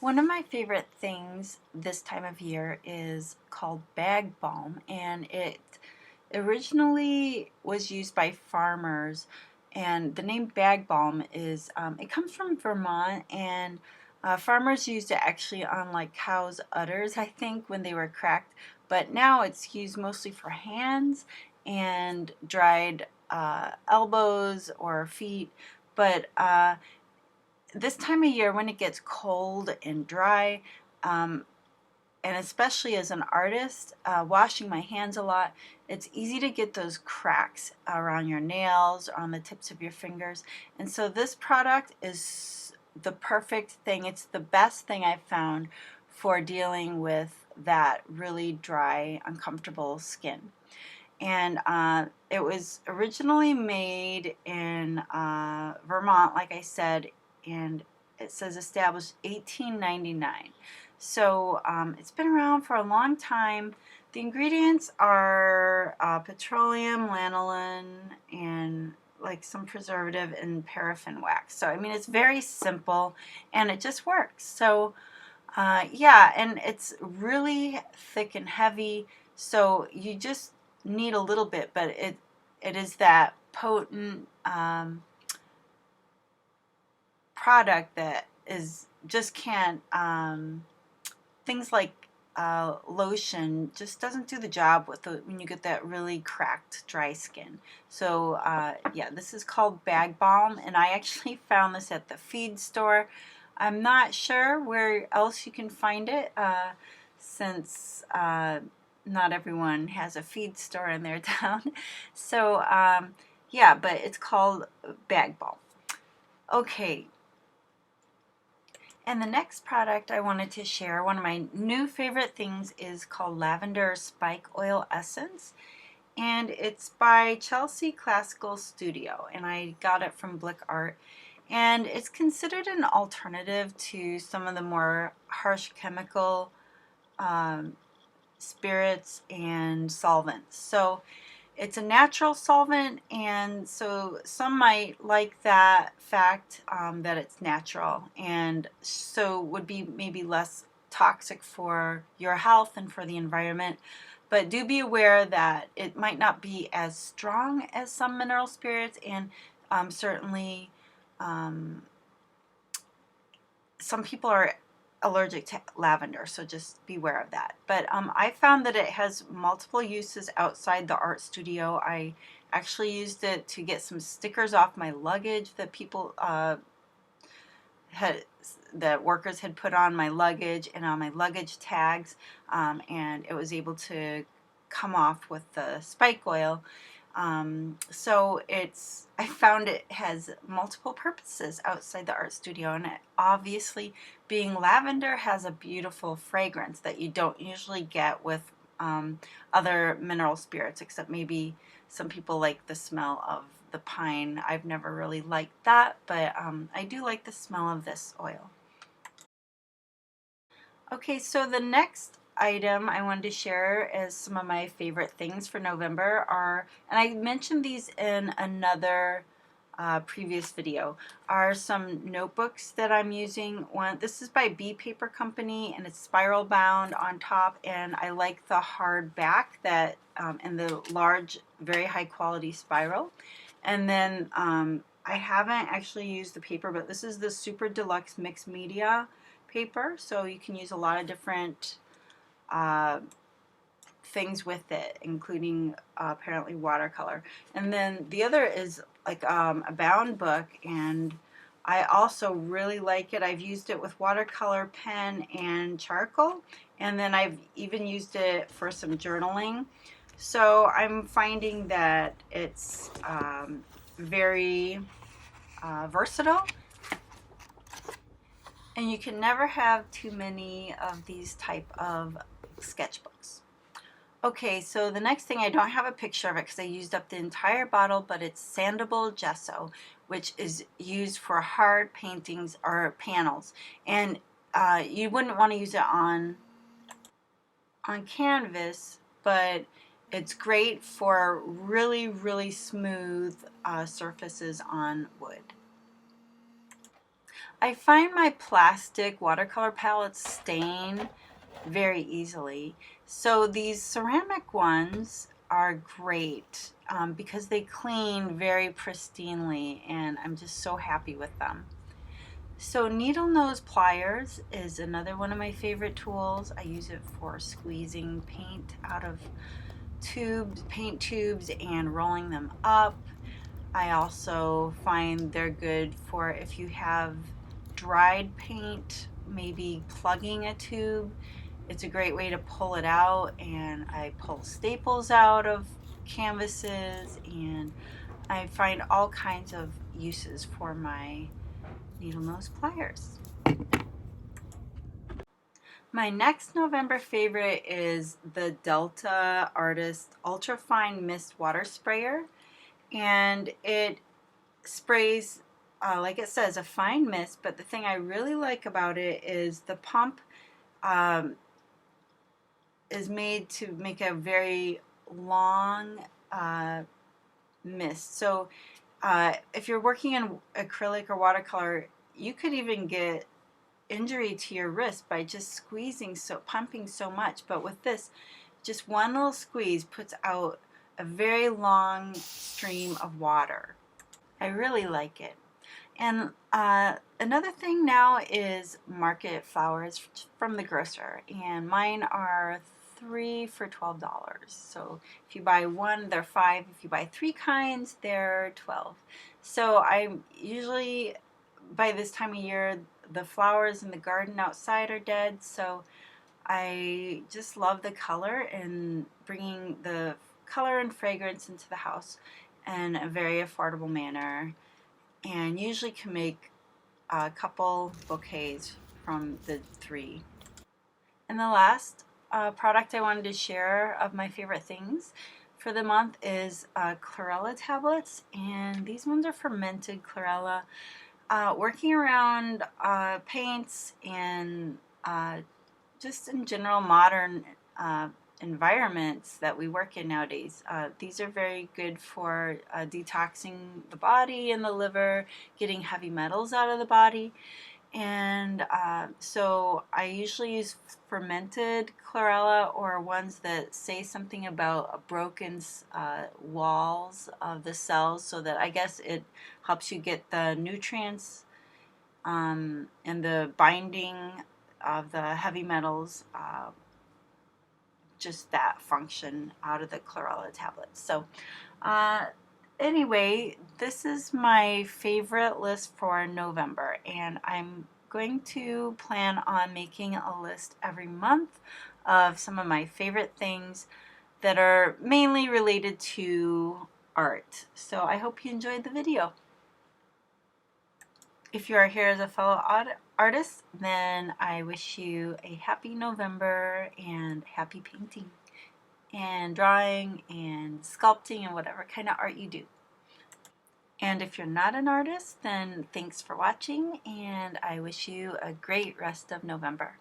One of my favorite things this time of year is called bag balm, and it originally was used by farmers. And the name bag balm is it comes from Vermont, and farmers used it actually on like cows' udders, I think, when they were cracked. But now it's used mostly for hands and dried elbows or feet. But this time of year when it gets cold and dry, um, and especially as an artist, washing my hands a lot, it's easy to get those cracks around your nails or on the tips of your fingers. And so this product is the perfect thing. It's the best thing I've found for dealing with that really dry, uncomfortable skin. And it was originally made in Vermont, like I said, and it says established 1899. So it's been around for a long time. The ingredients are petroleum, lanolin, and like some preservative and paraffin wax. So I mean, it's very simple and it just works. So yeah, and it's really thick and heavy, so you just need a little bit, but it is that potent product that is just can't things like lotion just doesn't do the job with when you get that really cracked dry skin. So yeah, this is called bag balm, and I actually found this at the feed store. I'm not sure where else you can find it since not everyone has a feed store in their town. So yeah, but it's called bag balm. Okay, and the next product I wanted to share, one of my new favorite things, is called Lavender Spike Oil Essence. And it's by Chelsea Classical Studio, and I got it from Blick Art. And it's considered an alternative to some of the more harsh chemical spirits and solvents. So it's a natural solvent, and so some might like that fact that it's natural, and so would be maybe less toxic for your health and for the environment. But do be aware that it might not be as strong as some mineral spirits, and certainly some people are allergic to lavender, so just beware of that. But I found that it has multiple uses outside the art studio. I actually used it to get some stickers off my luggage that people that workers had put on my luggage and on my luggage tags, and it was able to come off with the spike oil. So I found it has multiple purposes outside the art studio, and it, obviously being lavender, has a beautiful fragrance that you don't usually get with other mineral spirits, except maybe some people like the smell of the pine. I've never really liked that, but I do like the smell of this oil. Okay, so the next item I wanted to share as some of my favorite things for November are, and I mentioned these in another previous video, are some notebooks that I'm using. This is by Bee Paper Company, and it's spiral bound on top, and I like the hard back that and the large, very high quality spiral. And then I haven't actually used the paper, but this is the Super Deluxe Mixed Media paper, so you can use a lot of different things with it, including apparently watercolor. And then the other is like a bound book, and I also really like it. I've used it with watercolor pen and charcoal, and then I've even used it for some journaling. So I'm finding that it's very versatile, and you can never have too many of these type of sketchbooks. Okay, so the next thing, I don't have a picture of it because I used up the entire bottle, but it's sandable gesso, which is used for hard paintings or panels. And you wouldn't want to use it on canvas, but it's great for really, really smooth surfaces on wood. I find my plastic watercolor palettes stain very easily. So these ceramic ones are great because they clean very pristinely, and I'm just so happy with them. So needle nose pliers is another one of my favorite tools. I use it for squeezing paint out of paint tubes and rolling them up. I also find they're good for if you have dried paint, maybe plugging a tube. It's a great way to pull it out, and I pull staples out of canvases, and I find all kinds of uses for my needle nose pliers. My next November favorite is the Delta Artist Ultra Fine Mist Water Sprayer, and it sprays, like it says, a fine mist, but the thing I really like about it is the pump um, is made to make a very long mist. So if you're working in acrylic or watercolor, you could even get injury to your wrist by just pumping so much. But with this, just one little squeeze puts out a very long stream of water. I really like it. And another thing now is market flowers from the grocer, and mine are 3 for $12. So if you buy one, they're 5. If you buy 3 kinds, they're 12. So I usually, by this time of year, the flowers in the garden outside are dead, so I just love the color and bringing the color and fragrance into the house in a very affordable manner, and usually can make a couple bouquets from the 3. And the last product I wanted to share of my favorite things for the month is Chlorella Tablets, and these ones are fermented chlorella. Working around paints and just in general modern environments that we work in nowadays. These are very good for detoxing the body and the liver, getting heavy metals out of the body. And so I usually use fermented chlorella, or ones that say something about broken walls of the cells, so that I guess it helps you get the nutrients and the binding of the heavy metals, just that function out of the chlorella tablets. So anyway, this is my favorite list for November, and I'm going to plan on making a list every month of some of my favorite things that are mainly related to art. So I hope you enjoyed the video. If you are here as a fellow artist, then I wish you a happy November and happy painting and drawing and sculpting and whatever kind of art you do. And if you're not an artist, then thanks for watching, and I wish you a great rest of November.